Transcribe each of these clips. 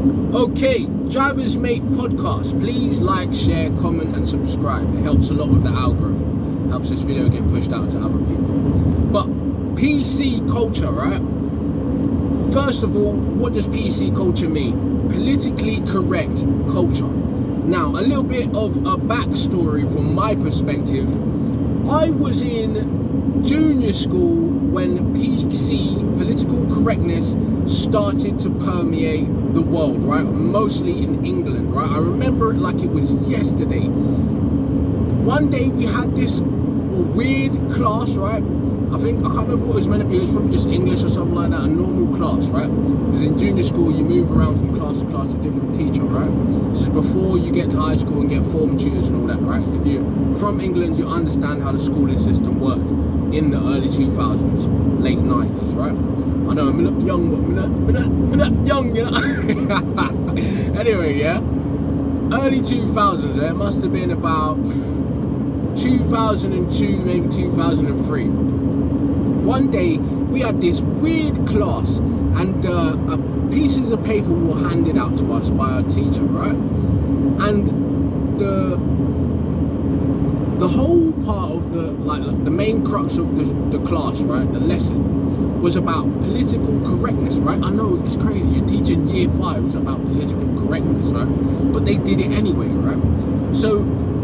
Okay, Drivers Mate Podcast. Please like, share, comment and subscribe. It helps a lot with the algorithm. Helps this video get pushed out to other people. But PC culture, right? First of all, what does PC culture mean? Politically correct culture. Now, a little bit of a backstory from my perspective. I was in junior school when PC, political correctness, started to permeate the world, right? Mostly in England, right? I remember it like it was yesterday. One day we had this weird class, right? I can't remember what it was meant to be. It was probably just English or something like that, a normal class, right? Because in junior school, you move around from class to class to different teacher, right? This is before you get to high school and get form tutors and all that, right? If you're from England, you understand how the schooling system worked in the early 2000s, late 90s, right? I know I'm not young, but I'm not young, you know? Anyway, yeah? Early 2000s, it must have been about 2002, maybe 2003. One day we had this weird class and pieces of paper were handed out to us by our teacher, right? And the whole part of the main crux of the class, right, the lesson was about political correctness, right? I know it's crazy, you're teaching year 5 was about political correctness, right? But they did it anyway, right? So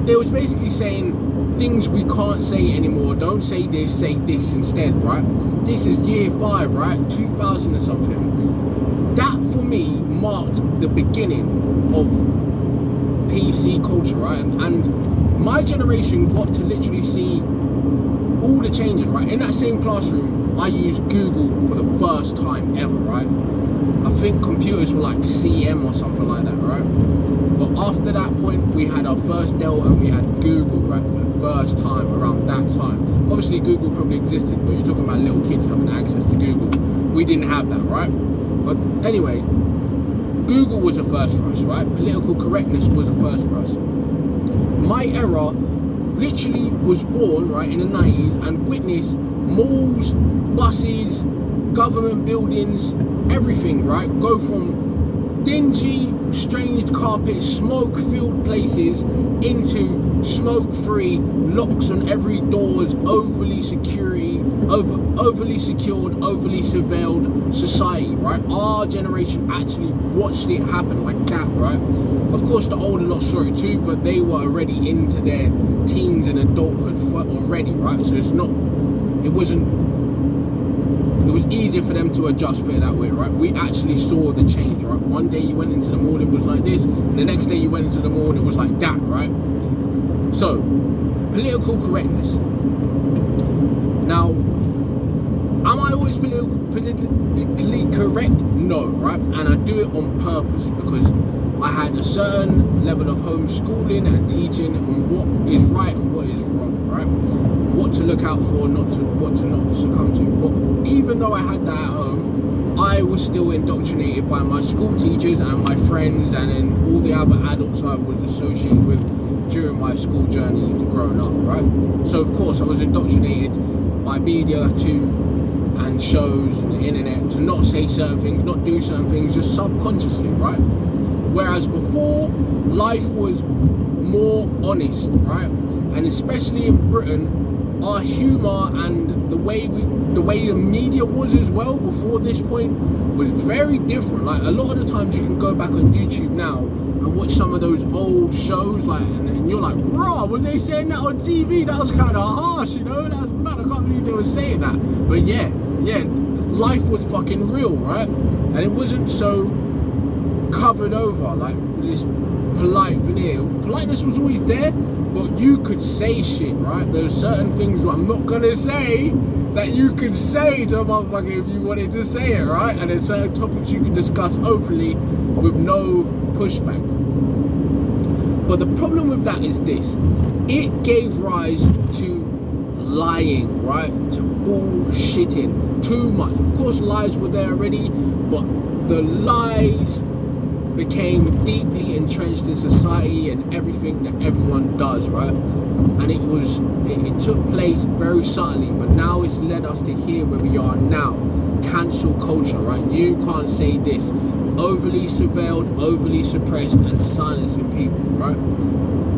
they was basically saying things we can't say anymore. Don't say this, say this instead, right? This is year 5, right? 2000 or something. That for me marked the beginning of PC culture, right? And my generation got to literally see all the changes, right? In that same classroom, I used Google for the first time ever, right? I think computers were like CM or something like that, right? But after that point, we had our first Dell and we had Google, right? For the first time around that time. Obviously, Google probably existed, but you're talking about little kids having access to Google. We didn't have that, right? But anyway, Google was a first for us, right? Political correctness was a first for us. My era literally was born, right, in the 90s and witnessed malls, buses, government buildings, everything, right, go from dingy, strange carpet, smoke-filled places into smoke-free, locks on every doors, overly secured, overly surveilled society, right? Our generation actually watched it happen like that, right? Of course, the older lot saw it too, but they were already into their teens and adulthood already, right? So it was easier for them to adjust, put it that way, right? We actually saw the change, right? One day you went into the mall, it was like this, and the next day you went into the mall, it was like that, right? So, political correctness. Now, am I always politically correct? No, right? And I do it on purpose because I had a certain level of homeschooling and teaching on what is right and what is wrong, right? What to look out for, what to not succumb to. But even though I had that at home, I was still indoctrinated by my school teachers and my friends and then all the other adults I was associated with during my school journey and growing up, right? So of course I was indoctrinated by media and shows and the internet to not say certain things, not do certain things, just subconsciously, right? Whereas before, life was more honest, right? And especially in Britain, our humour and the way the media was as well before this point was very different. Like a lot of the times you can go back on YouTube now and watch some of those old shows, like, and you're like, raw, was they saying that on TV? That was kind of harsh, you know? That was mad. I can't believe they were saying that. But yeah, life was fucking real, right? And it wasn't so covered over like this polite veneer. Politeness was always there, but you could say shit, right? There's certain things that I'm not gonna say that you could say to a motherfucker if you wanted to say it, right? And there's certain topics you can discuss openly with no pushback. But the problem with that is this: it gave rise to lying, right? To bullshitting too much. Of course, lies were there already, but the lies became deeply entrenched in society and everything that everyone does, right? And it took place very subtly, but now it's led us to here where we are now. Cancel culture, right? You can't say this. overly surveilled, overly suppressed, and silencing people, right?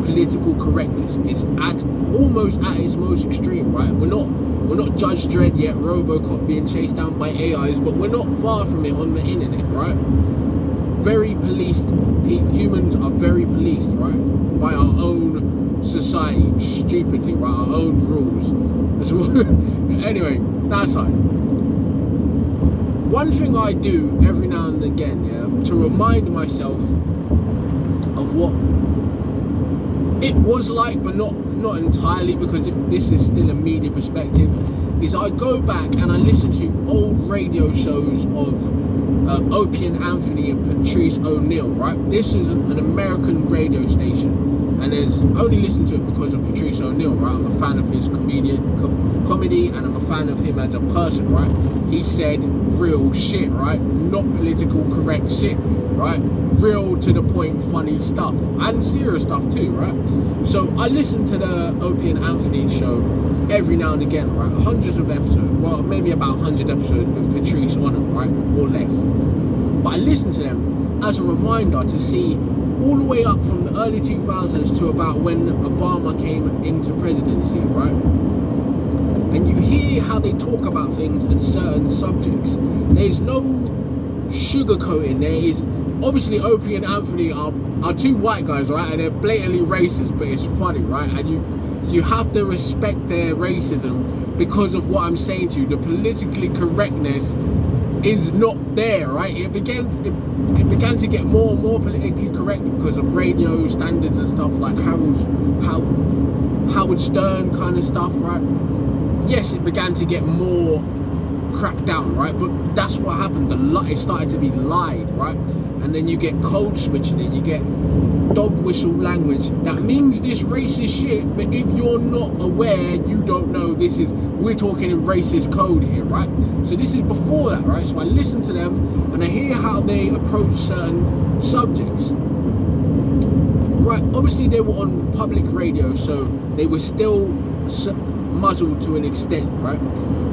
Political correctness. It's almost at its most extreme, right? We're not Judge Dredd yet, Robocop being chased down by AIs, but we're not far from it on the internet, right? Very policed. Humans are very policed, right? By our own society, stupidly, right? Our own rules. Anyway, that's fine. One thing I do every now and again, yeah, to remind myself of what it was like, but not entirely, because this is still a media perspective, is I go back and I listen to old radio shows of Opie and Anthony and Patrice O'Neill, right? This is an American radio station, and I only listen to it because of Patrice O'Neill, right? I'm a fan of his comedy, and I'm a fan of him as a person, right? He said real shit, right? Not political correct shit, right? Real to the point funny stuff, and serious stuff too, right? So I listen to the Opie and Anthony show every now and again, right? Hundreds of episodes, well, maybe about 100 episodes with Patrice on them, right? Or less. But I listen to them as a reminder to see all the way up from the early 2000s to about when Obama came into presidency, right? And you hear how they talk about things and certain subjects. There's no sugarcoating. There is, obviously, Opie and Anthony are two white guys, right? And they're blatantly racist, but it's funny, right? And you have to respect their racism because of what I'm saying to you. The politically correctness is not there, right? It began to get more and more politically correct because of radio standards and stuff like Howard Stern kind of stuff, right? Yes, it began to get more cracked down, right? But that's what happened. It started to be lied, right? And then you get code switching it, you get dog whistle language that means this racist shit, but if you're not aware, you don't know we're talking in racist code here, right? So this is before that, right? So I listen to them and I hear how they approach certain subjects, right? Obviously they were on public radio, so they were still muzzled to an extent, right?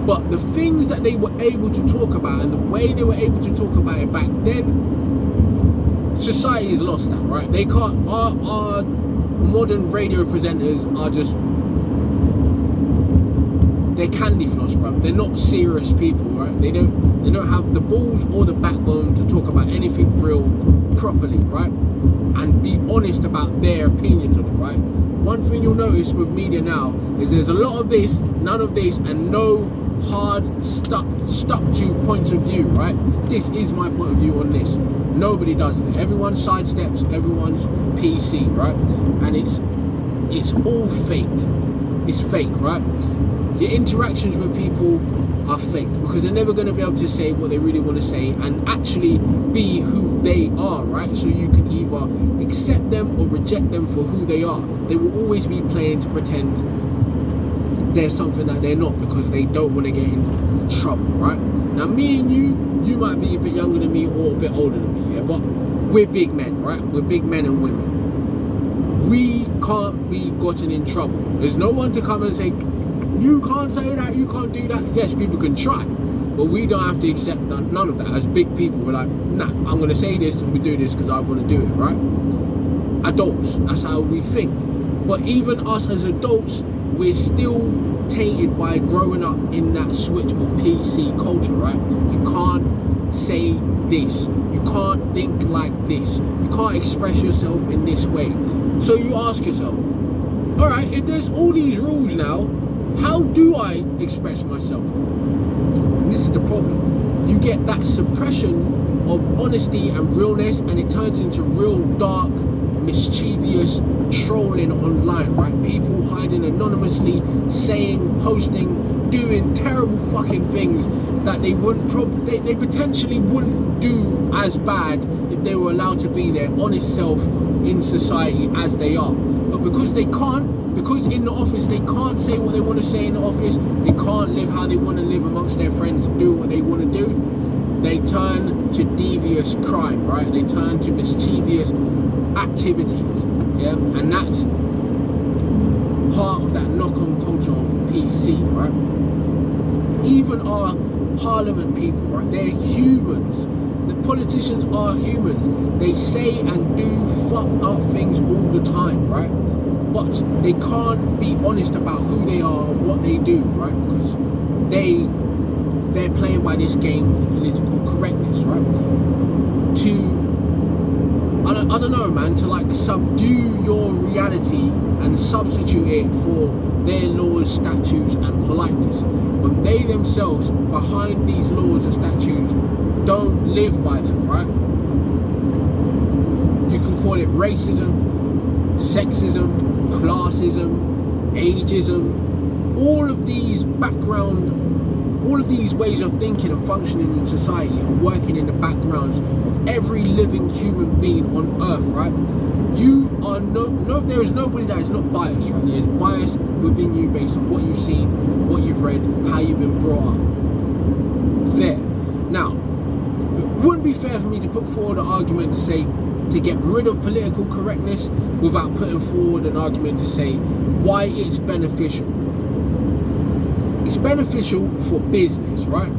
But the things that they were able to talk about and the way they were able to talk about it back then, society's lost that, right? They can't. Our modern radio presenters are just, they're candy floss, bro. They're not serious people, right? They don't have the balls or the backbone to talk about anything real properly, right? And be honest about their opinions on it, right? One thing you'll notice with media now is there's a lot of this, none of this, and no hard stuck to points of view, right? This is my point of view on this. Nobody does it. Everyone sidesteps, everyone's PC, right? And it's all fake. It's fake, right? Your interactions with people are fake because they're never going to be able to say what they really want to say and actually be who they are, right? So you can either accept them or reject them for who they are. They will always be playing to pretend they're something that they're not because they don't want to get in trouble, right? Now me and you might be a bit younger than me or a bit older than me, yeah, but we're big men, right? We're big men and women. We can't be gotten in trouble. There's no one to come and say, you can't say that, you can't do that. Yes, people can try, but we don't have to accept none of that. As big people, we're like, nah, I'm going to say this and we do this because I want to do it, right? Adults, that's how we think. But even us as adults, we're still tainted by growing up in that switch of PC culture, right? You can't say this. You can't think like this. You can't express yourself in this way. So you ask yourself, all right, if there's all these rules now, how do I express myself? And this is the problem. You get that suppression of honesty and realness, and it turns into real dark, mischievous trolling online, right? People hiding anonymously, saying, posting, doing terrible fucking things that they they potentially wouldn't do as bad if they were allowed to be their honest self in society as they are. But because they can't, because in the office they can't say what they want to say in the office, they can't live how they want to live amongst their friends, do what they want to do, they turn to devious crime, right? They turn to mischievous activities, yeah? And that's part of that knock-on culture of PC, right? Even our parliament people, right? They're humans. The politicians are humans. They say and do fuck up things all the time, right? But they can't be honest about who they are and what they do, right? Because they're playing by this game of political correctness, right? I don't know, man, to like subdue your reality and substitute it for their laws, statutes and politeness, when they themselves behind these laws and statutes don't live by them, right? You can call it racism, sexism, classism, ageism, all of these ways of thinking and functioning in society are working in the backgrounds of every living human being on earth, right? You are there is nobody that is not biased, right? There is bias within you based on what you've seen, what you've read, how you've been brought up. Fair. Now, it wouldn't be fair for me to put forward an argument to say to get rid of political correctness without putting forward an argument to say why it's beneficial. It's beneficial for business, right?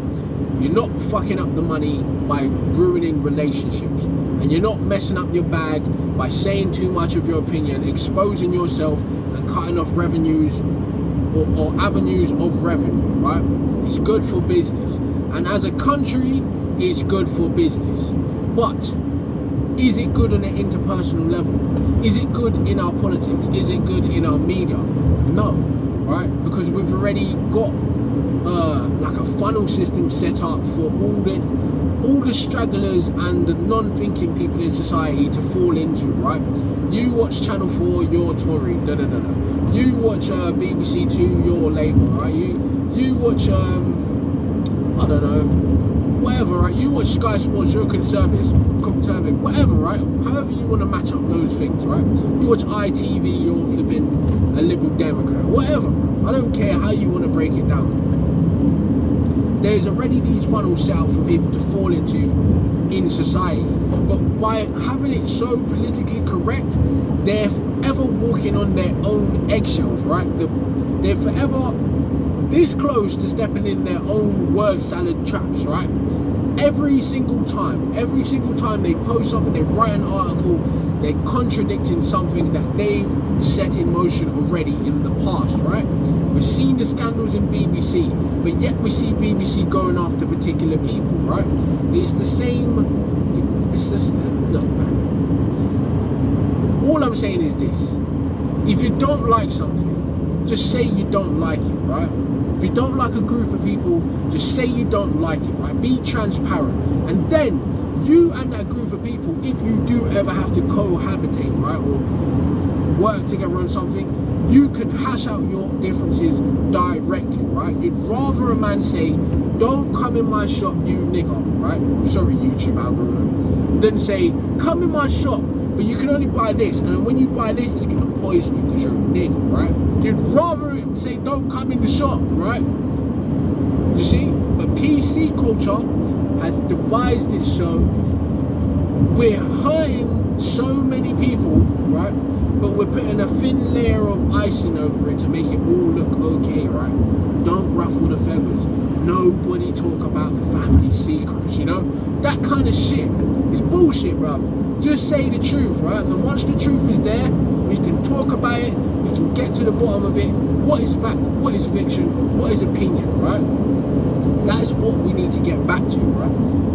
You're not fucking up the money by ruining relationships, and you're not messing up your bag by saying too much of your opinion, exposing yourself and cutting off revenues or avenues of revenue, right? It's good for business, and as a country it's good for business. But is it good on an interpersonal level? Is it good in our politics? Is it good in our media? No, right? Because we've already got like a funnel system set up for all the stragglers and the non-thinking people in society to fall into, right? You watch Channel 4, you're Tory, You watch BBC 2, you're Labour, right? You watch I don't know, whatever, right? You watch Sky Sports, you're conservative, whatever, right? However you want to match up those things, right? You watch ITV, you're flipping a Liberal Democrat, whatever, bro. I don't care how you want to break it down. There's already these funnels set out for people to fall into in society. But by having it so politically correct, they're forever walking on their own eggshells, right? They're forever this close to stepping in their own word salad traps, right? Every single time they post something, they write an article, they're contradicting something that they've set in motion already in the past, right? We've seen the scandals in BBC, but yet we see BBC going after particular people, right? It's the same. It's just, look, man. All I'm saying is this: if you don't like something, just say you don't like it, right? If you don't like a group of people, just say you don't like it, right? Be transparent. And then you and that group of people, if you do ever have to cohabitate, right, or work together on something, you can hash out your differences directly, right? You'd rather a man say, don't come in my shop, you nigger, right? Sorry, YouTube algorithm. Than say, come in my shop, but you can only buy this, and then when you buy this, it's gonna poison you because you're a nigger, right? You'd rather him say, don't come in the shop, right? You see? But PC culture has devised it so we're hurting so many people, right? But we're putting a thin layer of icing over it to make it all look okay, right? Don't ruffle the feathers. Nobody talk about the family secrets, you know? That kind of shit is bullshit, brother. Just say the truth, right? And once the truth is there, we can talk about it, we can get to the bottom of it. What is fact? What is fiction? What is opinion, right? That is what we need to get back to, right?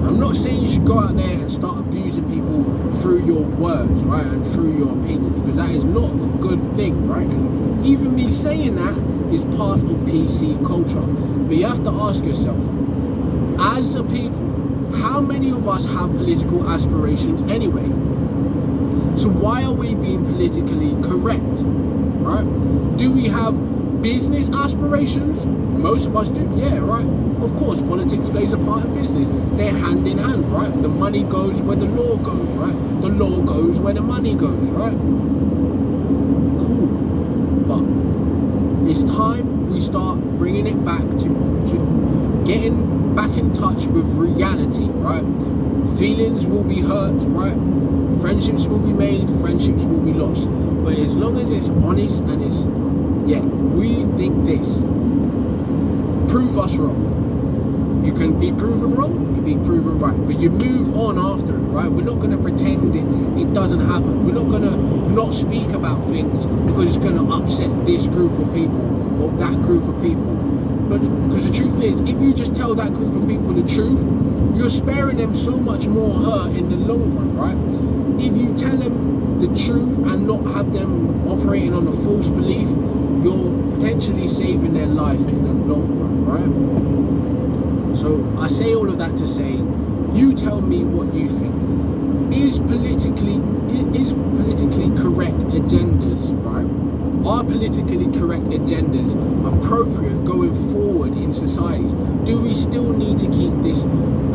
I'm not saying you should go out there and start abusing people through your words, right? And through your opinions, because that is not a good thing, right? And even me saying that is part of PC culture. But you have to ask yourself, as a people, how many of us have political aspirations anyway? So why are we being politically correct, right? Do we have business aspirations? Most of us do, yeah, right? Of course, politics plays a part in business. They're hand in hand, right? The money goes where the law goes, right? The law goes where the money goes, right? Cool. But it's time we start bringing it back to getting back in touch with reality, right? Feelings will be hurt, right? Friendships will be made, friendships will be lost. But as long as it's honest and it's, yeah, we think this, prove us wrong. You can be proven wrong, you can be proven right, but you move on after it, right? We're not going to pretend it doesn't happen. We're not going to not speak about things because it's going to upset this group of people or that group of people. But because the truth is, if you just tell that group of people the truth, you're sparing them so much more hurt in the long run, right? If you tell them the truth and not have them operating on a false belief, you're potentially saving their life in the long run, right? So I say all of that to say, you tell me what you think. Is politically correct agendas, right? Are politically correct agendas appropriate going forward in society? Do we still need to keep this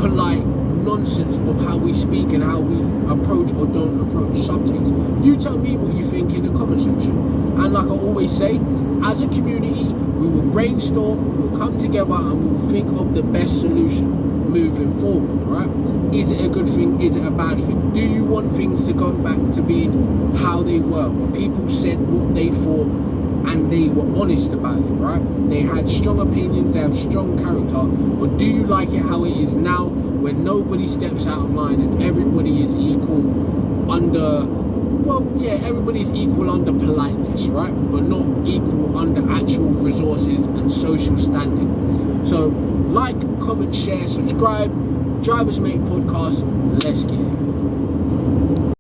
polite nonsense of how we speak and how we approach or don't approach subjects? You tell me what you think in the comment section. And like I always say, as a community, we will brainstorm, we will come together, and we will think of the best solution moving forward, right? Is it a good thing? Is it a bad thing? Do you want things to go back to being how they were, where people said what they thought and they were honest about it, right? They had strong opinions, they have strong character. Or do you like it how it is now, where nobody steps out of line and everybody is equal under, well, yeah, everybody's equal under politeness, right? But not equal under actual resources and social standing. So like, comment, share, subscribe. Drivers Mate Podcast. Let's get it.